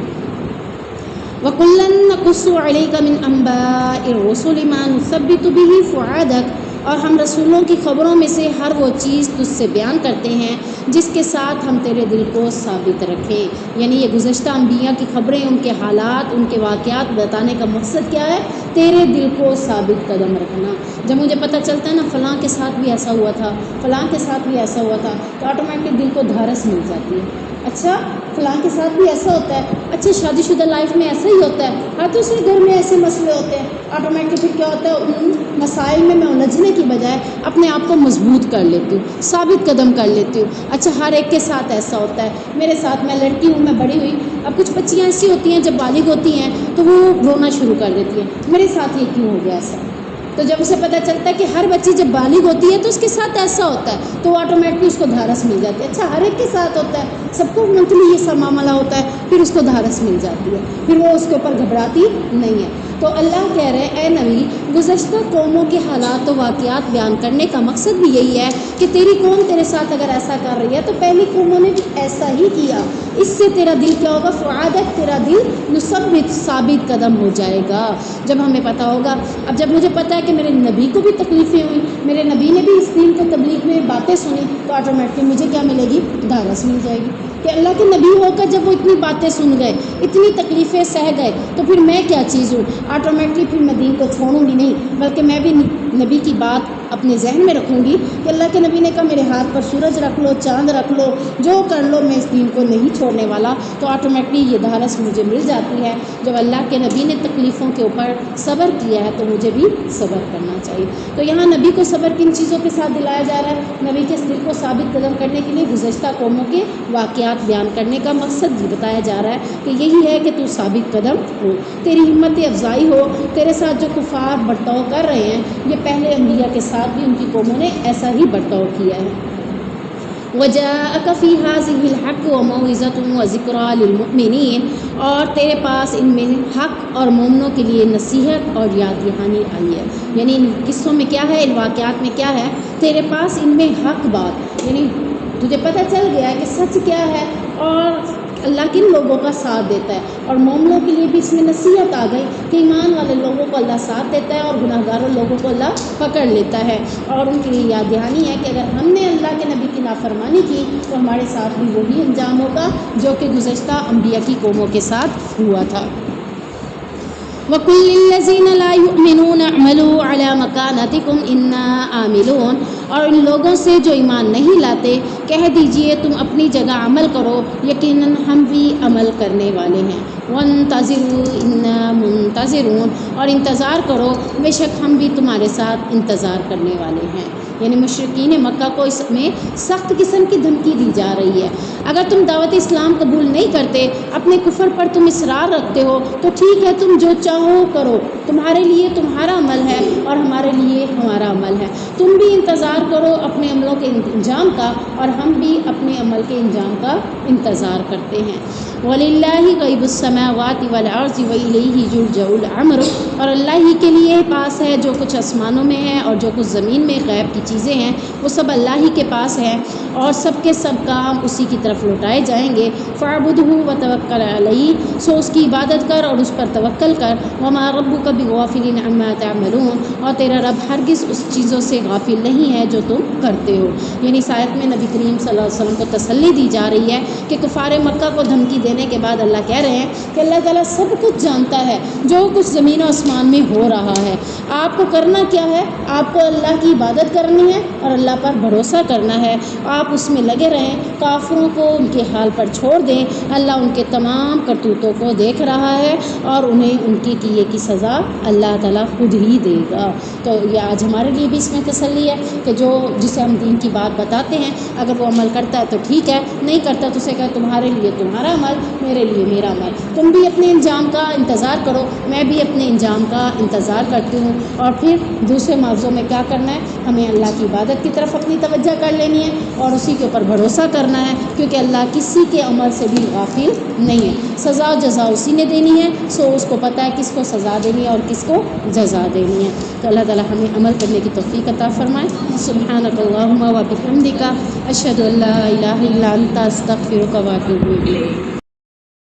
وَكُلًّا نَقُصُّ عَلَيْكَ مِنْ أَنْبَاءِ الرُّسُلِ مَا نُثَبِّتُ بِهِ فُؤَادَكَ، اور ہم رسولوں کی خبروں میں سے ہر وہ چیز تجھ سے بیان کرتے ہیں جس کے ساتھ ہم تیرے دل کو ثابت رکھیں. یعنی یہ گزشتہ انبیاء کی خبریں، ان کے حالات، ان کے واقعات بتانے کا مقصد کیا ہے؟ تیرے دل کو ثابت قدم رکھنا. جب مجھے پتہ چلتا ہے نا فلاں کے ساتھ بھی ایسا ہوا تھا، فلاں کے ساتھ بھی ایسا ہوا تھا، تو آٹومیٹک دل کو دھارس مل جاتی ہے. اچھا فلاں کے ساتھ بھی ایسا ہوتا ہے، اچھا شادی شدہ لائف میں ایسا ہی ہوتا ہے، ہر دوسرے گھر میں ایسے مسئلے ہوتے ہیں. آٹومیٹک پھر کیا ہوتا ہے، ان مسائل میں الجھنے کی بجائے اپنے آپ کو مضبوط کر لیتی ہوں، ثابت قدم کر لیتی ہوں. اچھا ہر ایک کے ساتھ ایسا ہوتا ہے، میرے ساتھ، میں لڑکی ہوں، میں بڑی ہوئی. اب کچھ بچیاں ایسی ہوتی ہیں جب بالغ ہوتی ہیں تو وہ رونا شروع کر دیتی ہیں، میرے ساتھ یہ کیوں ہو گیا ایسا. تو جب اسے پتہ چلتا ہے کہ ہر بچی جب بالغ ہوتی ہے تو اس کے ساتھ ایسا ہوتا ہے تو وہ آٹومیٹکلی اس کو دھارس مل جاتی ہے. اچھا ہر ایک کے ساتھ ہوتا ہے، سب کو منتھلی یہ سب معاملہ ہوتا ہے، پھر اس کو دھارس مل جاتی ہے، پھر وہ اس کے اوپر گھبراتی نہیں ہے. تو اللہ کہہ رہے ہیں اے نبی، گزشتہ قوموں کے حالات و واقعات بیان کرنے کا مقصد بھی یہی ہے کہ تیری قوم تیرے ساتھ اگر ایسا کر رہی ہے تو پہلی قوموں نے بھی ایسا ہی کیا. اس سے تیرا دل کیا ہوگا؟ فعادت، تیرا دل مثبت، ثابت قدم ہو جائے گا جب ہمیں پتہ ہوگا. اب جب مجھے پتہ ہے کہ میرے نبی کو بھی تکلیفیں ہوئیں، میرے نبی نے بھی اس دین کو تبلیغ میں باتیں سنی، تو آٹومیٹکلی مجھے کیا ملے گی؟ دھارس مل جائے گی کہ اللہ کے نبی ہو کر جب وہ اتنی باتیں سن گئے، اتنی تکلیفیں سہ گئے، تو پھر میں کیا چیز ہوں؟ آٹومیٹکلی پھر میں دین کو چھوڑوں گی نہیں، بلکہ میں بھی نبی کی بات اپنے ذہن میں رکھوں گی کہ اللہ کے نبی نے کہا میرے ہاتھ پر سورج رکھ لو، چاند رکھ لو، جو کر لو، میں اس دین کو نہیں چھوڑنے والا. تو آٹومیٹکلی یہ دھارس مجھے مل جاتی ہے. جب اللہ کے نبی نے تکلیفوں کے اوپر صبر کیا ہے تو مجھے بھی صبر کرنا چاہیے. تو یہاں نبی کو صبر کن چیزوں کے ساتھ دلایا جا رہا ہے؟ نبی کے دل کو ثابت قدم کرنے کے لیے گزشتہ قوموں کے واقعات بیان کرنے کا مقصد یہ بتایا جا رہا ہے کہ یہی ہے کہ تو ثابت قدم ہو، تیری ہمت افزائی ہو. تیرے ساتھ جو کفار برتاؤ کر رہے ہیں، یہ پہلے انبیاء کے ساتھ بھی ان کی قوموں نے ایسا ہی برتاؤ کیا ہے. وجاءك في هذه الحق وموعظة وذکریٰ للمؤمنین، اور تیرے پاس ان میں حق اور مومنوں کے لیے نصیحت اور یاد دہانی آئی ہے۔ یعنی ان قصوں میں کیا ہے، ان واقعات میں کیا ہے، تیرے پاس ان میں حق بات، یعنی تجھے پتہ چل گیا ہے کہ سچ کیا ہے اور اللہ کن لوگوں کا ساتھ دیتا ہے، اور مومنوں کے لیے بھی اس میں نصیحت آ گئی کہ ایمان والے لوگوں کو اللہ ساتھ دیتا ہے اور گناہ گاروں لوگوں کو اللہ پکڑ لیتا ہے، اور ان کے لیے یاد دہانی ہے کہ اگر ہم نے اللہ کے نبی کی نافرمانی کی تو ہمارے ساتھ بھی وہی انجام ہوگا جو کہ گزشتہ انبیاء کی قوموں کے ساتھ ہوا تھا۔ وَقُلْ لِلَّذِينَ لَا يُؤْمِنُونَ اعْمَلُوا عَلَى مَكَانَتِكُمْ إِنَّا عَامِلُونَ، اور ان لوگوں سے جو ایمان نہیں لاتے کہہ دیجئے تم اپنی جگہ عمل کرو، یقیناً ہم بھی عمل کرنے والے ہیں۔ وَانتَظِرُوا إِنَّا مُنتَظِرُونَ، اور انتظار کرو بے شک ہم بھی تمہارے ساتھ انتظار کرنے والے ہیں۔ یعنی مشرکین مکہ کو اس میں سخت قسم کی دھمکی دی جا رہی ہے، اگر تم دعوت اسلام قبول نہیں کرتے، اپنے کفر پر تم اصرار رکھتے ہو تو ٹھیک ہے، تم جو چاہو کرو، تمہارے لیے تمہارا عمل ہے اور ہمارے لیے ہمارا عمل ہے، تم بھی انتظار کرو اپنے عملوں کے انجام کا اور ہم بھی اپنے عمل کے انجام کا انتظار کرتے ہیں۔ وَلِلَّهِ غَيْبُ السَّمَاوَاتِ وَالْأَرْضِ وَإِلَيْهِ يُرْجَعُ الْأَمْرُ، اور اللہ ہی کے لیے پاس ہے جو کچھ آسمانوں میں ہے اور جو کچھ زمین میں غیب کی چیزیں ہیں وہ سب اللہ ہی کے پاس ہے، اور سب کے سب کام اسی کی طرف لوٹائے جائیں گے۔ فَاعْبُدْهُ وَتَوَكَّلْ عَلَيْهِ، سو اس کی عبادت کر اور اس پر توکل کر۔ وَمَا رَبُّكَ بِغَافِلٍ عَمَّا تَعْمَلُونَ، اور تیرا رب ہرگز اس چیزوں سے غافل نہیں ہے جو تم کرتے ہو۔ یعنی اس آیت میں نبی کریم صلی اللہ علیہ وسلم کو تسلی دی جا رہی ہے کہ کفار مکہ کو دھمکی دینے کے بعد اللہ کہہ رہے ہیں کہ اللہ تعالیٰ سب کچھ جانتا ہے، جو کچھ زمین و آسمان میں ہو رہا ہے، آپ کو کرنا کیا ہے، آپ کو اللہ کی عبادت کرنی ہے اور اللہ پر بھروسہ کرنا ہے، آپ اس میں لگے رہیں، کافروں کو ان کے حال پر چھوڑ دیں، اللہ ان کے تمام کرتوتوں کو دیکھ رہا ہے اور انہیں ان کے کیے کی سزا اللہ تعالیٰ خود ہی دے گا۔ تو یہ آج ہمارے لیے بھی اس میں تسلی ہے کہ جسے ہم دین کی بات بتاتے ہیں اگر وہ عمل کرتا ہے تو ٹھیک ہے، نہیں کرتا تو اسے کہے تمہارے لیے تمہارا عمل، میرے لیے میرا عمل، تم بھی اپنے انجام کا انتظار کرو، میں بھی اپنے انجام کا انتظار کرتی ہوں۔ اور پھر دوسرے موضوع میں کیا کرنا ہے، ہمیں اللہ کی عبادت کی طرف اپنی توجہ کر لینی ہے اور اسی کے اوپر بھروسہ کرنا ہے، کیونکہ اللہ کسی کے عمل سے بھی غافل نہیں ہے، سزا و جزا اسی نے دینی ہے، سو اس کو پتہ ہے کس کو سزا دینی ہے اور کس کو جزا دینی ہے۔ تو اللہ تعالیٰ ہمیں عمل کرنے کی توفیق عطا فرمائے۔ سبحانک اللہم و بحمدک، اشہد ان لا الہ الا انت، استغفرک و اتوب الیک۔